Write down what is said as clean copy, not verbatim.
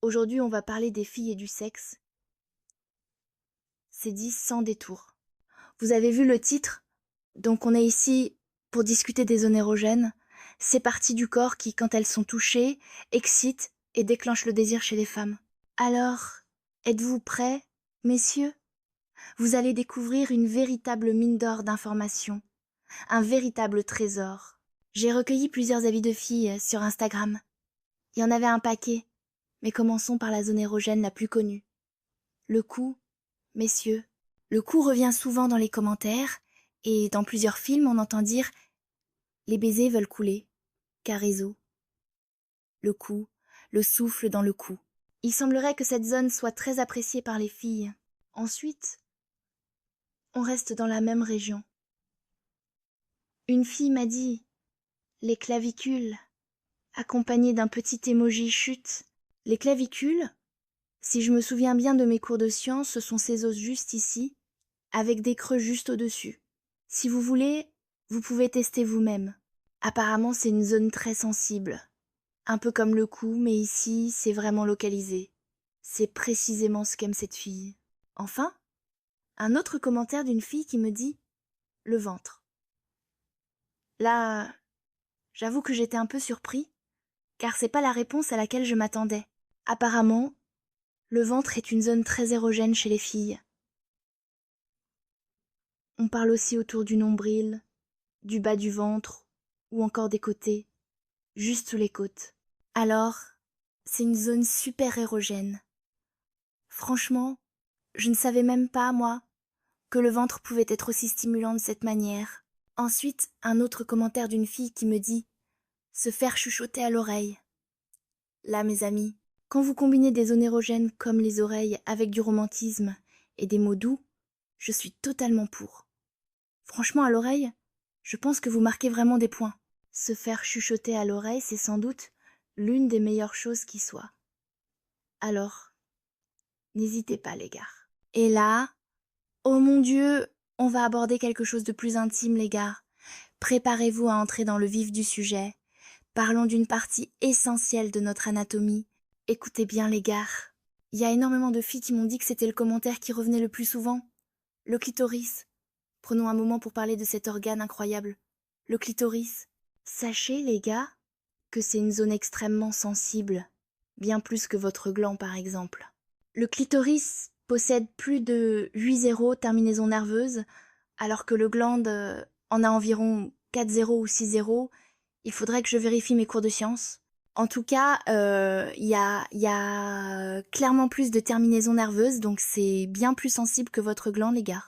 Aujourd'hui, on va parler des filles et du sexe. C'est dit sans détour. Vous avez vu le titre? Donc on est ici pour discuter des zones érogènes, ces parties du corps qui, quand elles sont touchées, excitent et déclenchent le désir chez les femmes. Alors, êtes-vous prêts, messieurs? Vous allez découvrir une véritable mine d'or d'informations, un véritable trésor. J'ai recueilli plusieurs avis de filles sur Instagram. Il y en avait un paquet, mais commençons par la zone érogène la plus connue. Le cou, messieurs. Le cou revient souvent dans les commentaires, et dans plusieurs films on entend dire « les baisers veulent couler », carezzo. Le cou, le souffle dans le cou. Il semblerait que cette zone soit très appréciée par les filles. Ensuite, on reste dans la même région. Une fille m'a dit « les clavicules », accompagnée d'un petit emoji chute. Les clavicules, si je me souviens bien de mes cours de sciences, ce sont ces os juste ici, avec des creux juste au-dessus. Si vous voulez, vous pouvez tester vous-même. Apparemment, c'est une zone très sensible. Un peu comme le cou, mais ici, c'est vraiment localisé. C'est précisément ce qu'aime cette fille. Enfin, un autre commentaire d'une fille qui me dit « le ventre ». Là, j'avoue que j'étais un peu surpris, car c'est pas la réponse à laquelle je m'attendais. Apparemment, le ventre est une zone très érogène chez les filles. On parle aussi autour du nombril, du bas du ventre, ou encore des côtés, juste sous les côtes. Alors, c'est une zone super érogène. Franchement, je ne savais même pas, moi, que le ventre pouvait être aussi stimulant de cette manière. Ensuite, un autre commentaire d'une fille qui me dit « se faire chuchoter à l'oreille ». Là, mes amis, quand vous combinez des zones érogènes comme les oreilles avec du romantisme et des mots doux, je suis totalement pour. Franchement, à l'oreille, je pense que vous marquez vraiment des points. Se faire chuchoter à l'oreille, c'est sans doute l'une des meilleures choses qui soit. Alors, n'hésitez pas, les gars. Et là, oh mon Dieu, on va aborder quelque chose de plus intime, les gars. Préparez-vous à entrer dans le vif du sujet. Parlons d'une partie essentielle de notre anatomie. Écoutez bien, les gars. Il y a énormément de filles qui m'ont dit que c'était le commentaire qui revenait le plus souvent. Le clitoris. Prenons un moment pour parler de cet organe incroyable. Le clitoris. Sachez, les gars, que c'est une zone extrêmement sensible. Bien plus que votre gland, par exemple. Le clitoris possède plus de 8 zéros terminaisons nerveuses, alors que le glande en a environ 4 zéros ou 6 zéros. Il faudrait que je vérifie mes cours de sciences. En tout cas, y a clairement plus de terminaisons nerveuses, donc c'est bien plus sensible que votre gland, les gars.